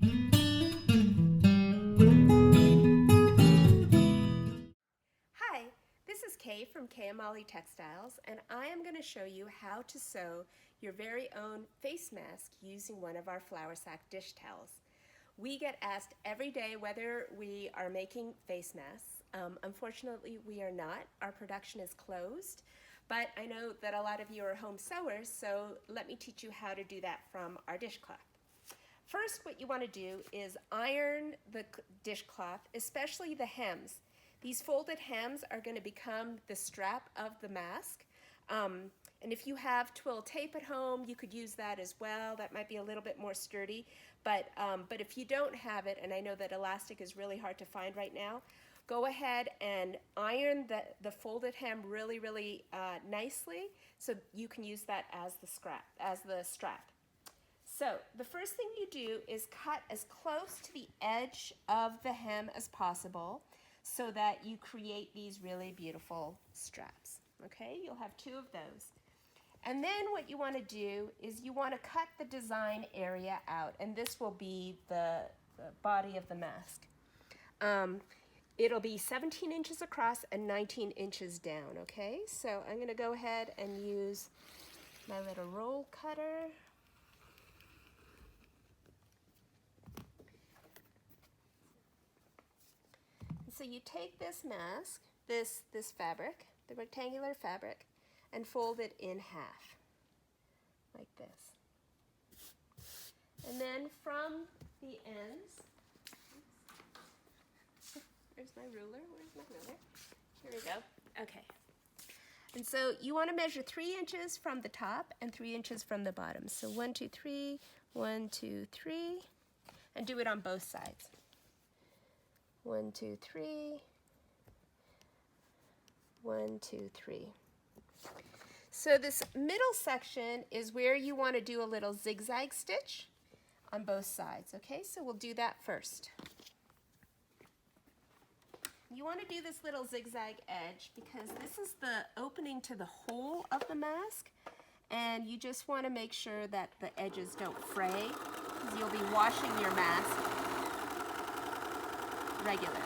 Hi, this is Kay from Kay Amali Textiles, and I am going to show you how to sew your very own face mask using one of our flour sack dish towels. We get asked every day whether we are making face masks. Unfortunately, we are not. Our production is closed, but I know that a lot of you are home sewers, so let me teach you how to do that from our dishcloth. First, what you want to do is iron the dishcloth, especially the hems. These folded hems are going to become the strap of the mask. And if you have twill tape at home, you could use that as well. That might be a little bit more sturdy. But if you don't have it, and I know that elastic is really hard to find right now, go ahead and iron the folded hem really, really nicely so you can use that as the strap. So the first thing you do is cut as close to the edge of the hem as possible so that you create these really beautiful straps. Okay, you'll have two of those. And then what you want to do is you want to cut the design area out, and this will be the body of the mask. It'll be 17 inches across and 19 inches down, okay? So I'm going to go ahead and use my little roll cutter. So you take this mask, this fabric, the rectangular fabric, and fold it in half, like this. And then from the ends, where's my ruler? Where's my ruler? Here we go. Okay. And so you want to measure 3 inches from the top and 3 inches from the bottom. So 1, 2, 3, 1, 2, 3, and do it on both sides. 1, 2, 3, 1, 2, 3. So this middle section is where you want to do a little zigzag stitch on both sides. Okay, so we'll do that first. You want to do this little zigzag edge because this is the opening to the hole of the mask, and you just want to make sure that the edges don't fray because you'll be washing your mask regularly.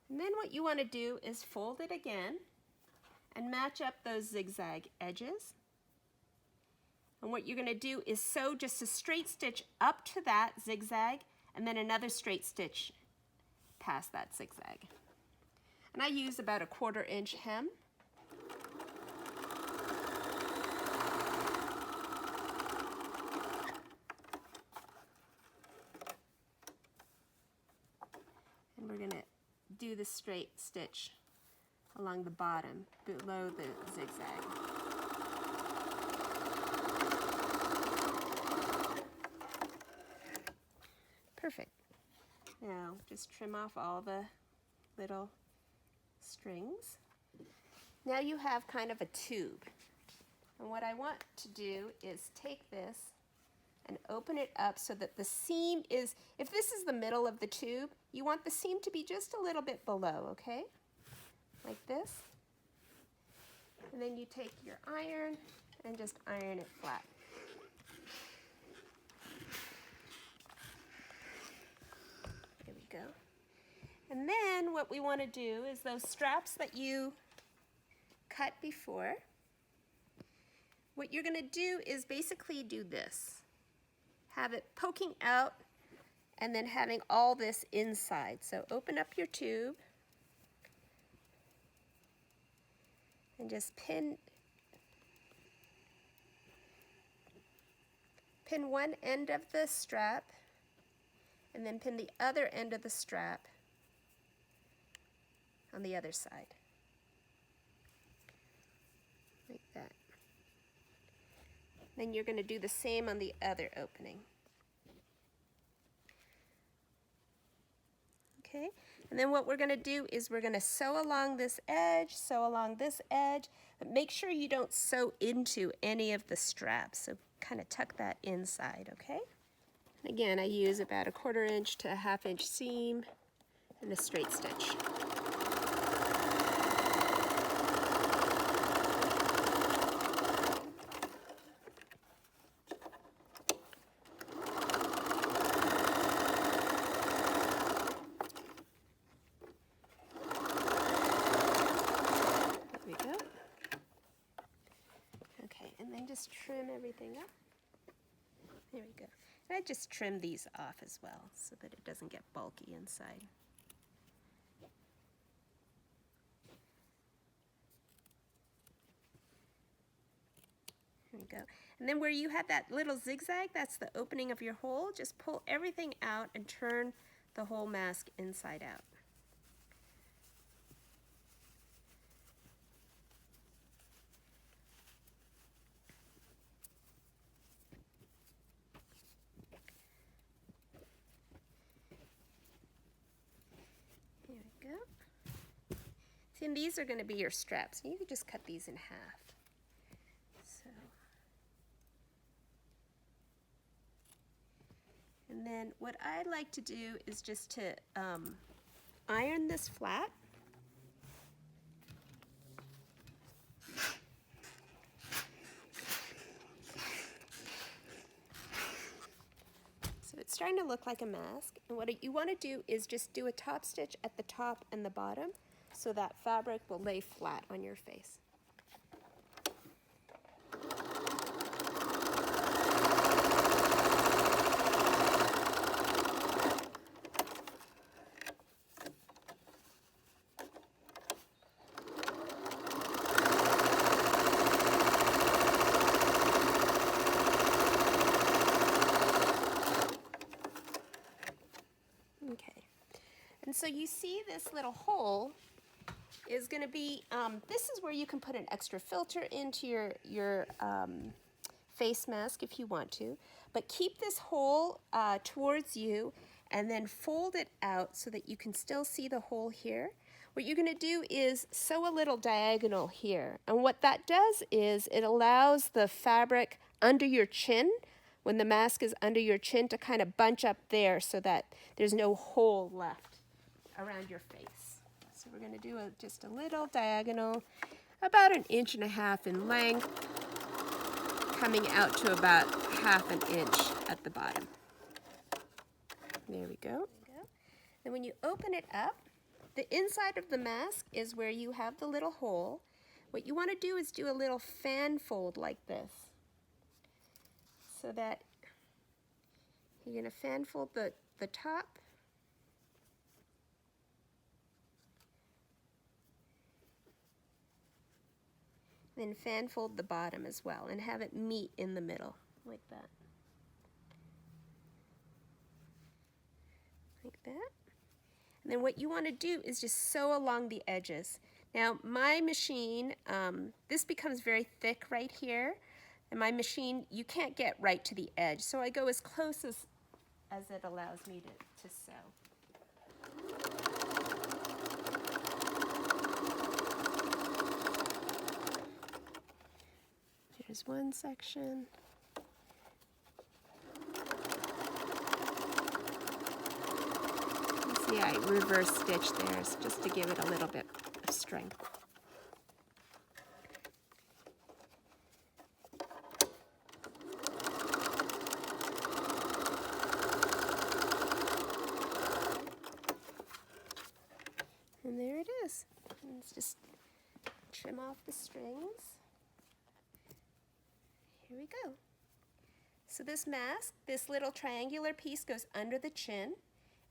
And then what you want to do is fold it again and match up those zigzag edges. And what you're going to do is sew just a straight stitch up to that zigzag and then another straight stitch past that zigzag. And I use about a 1/4 inch hem. And we're going to do the straight stitch along the bottom below the zigzag. Perfect. Now just trim off all the little strings. Now you have kind of a tube. And what I want to do is take this and open it up so that the seam is, if this is the middle of the tube, you want the seam to be just a little bit below, okay? Like this. And then you take your iron and just iron it flat. There we go. And then what we want to do is those straps that you cut before, what you're going to do is basically do this. Have it poking out and then having all this inside. So open up your tube and just pin one end of the strap and then pin the other end of the strap on the other side. Like that. Then you're going to do the same on the other opening. Okay, and then what we're going to do is we're going to sew along this edge, sew along this edge, but make sure you don't sew into any of the straps. So kind of tuck that inside, okay? And again, I use about a 1/4 inch to a 1/2 inch seam and a straight stitch. Just trim everything up. There we go. And I just trim these off as well so that it doesn't get bulky inside. There we go. And then where you had that little zigzag, that's the opening of your hole. Just pull everything out and turn the whole mask inside out. See, and these are going to be your straps. You can just cut these in half. So, and then what I like to do is just to iron this flat. So it's starting to look like a mask. And what you want to do is just do a top stitch at the top and the bottom, so that fabric will lay flat on your face. Okay, and so you see this little hole is going to be, this is where you can put an extra filter into your face mask if you want to, but keep this hole towards you and then fold it out so that you can still see the hole here. What you're going to do is sew a little diagonal here, and what that does is it allows the fabric under your chin, when the mask is under your chin, to kind of bunch up there so that there's no hole left around your face. So we're going to do just a little diagonal, about 1.5 inches in length, coming out to about 1/2 inch at the bottom. There we go. And when you open it up, the inside of the mask is where you have the little hole. What you want to do is do a little fan fold like this, so that you're going to fan fold the top, then fan fold the bottom as well and have it meet in the middle like that. Like that. And then what you want to do is just sew along the edges. Now my machine, this becomes very thick right here, and my machine, you can't get right to the edge, so I go as close as it allows me to sew. Here's one section. You see I reverse stitch there just to give it a little bit of strength. And there it is. Let's just trim off the strings. Here we go. So this mask, this little triangular piece goes under the chin,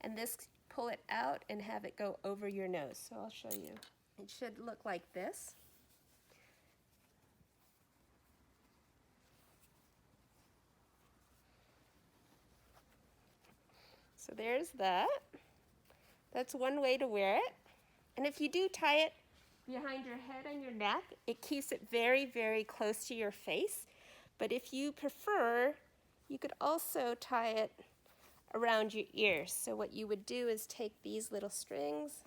and this, pull it out and have it go over your nose. So I'll show you. It should look like this. So there's that. That's one way to wear it. And if you do tie it behind your head and your neck, it keeps it very, very close to your face. But if you prefer, you could also tie it around your ears. So what you would do is take these little strings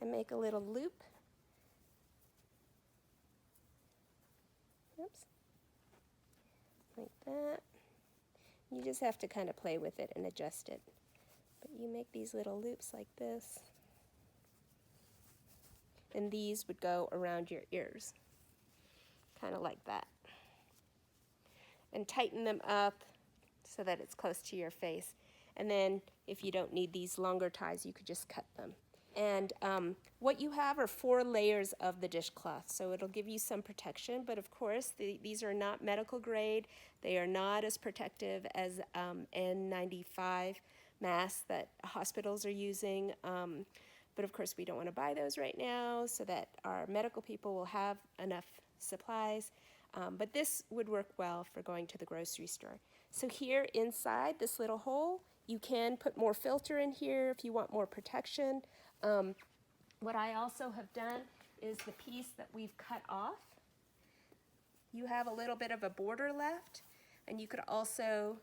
and make a little loop. Oops. that. You just have to kind of play with it and adjust it. But you make these little loops like this. And these would go around your ears, kind of like that. And tighten them up so that it's close to your face. And then if you don't need these longer ties, you could just cut them. And what you have are 4 layers of the dishcloth, so it'll give you some protection, but of course these are not medical grade. They are not as protective as N95 masks that hospitals are using, but of course we don't want to buy those right now so that our medical people will have enough supplies. But this would work well for going to the grocery store. So here inside this little hole, you can put more filter in here if you want more protection. What I also have done is the piece that we've cut off. You have a little bit of a border left, and you could also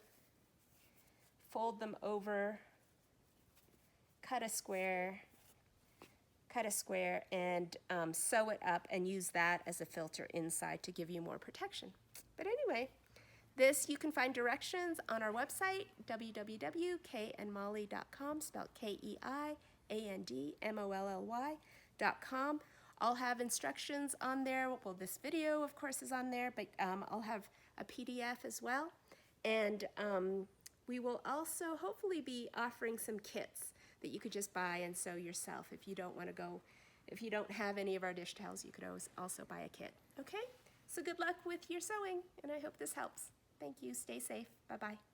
fold them over, cut a square, and sew it up and use that as a filter inside to give you more protection. But anyway, this you can find directions on our website, www.kayandmolly.com, spelled KEIANDMOLLY.com. I'll have instructions on there. Well, this video, of course, is on there, but I'll have a PDF as well. And we will also hopefully be offering some kits that you could just buy and sew yourself if you don't want to go, if you don't have any of our dish towels, you could always also buy a kit. Okay? So good luck with your sewing, and I hope this helps. Thank you. Stay safe. Bye-bye.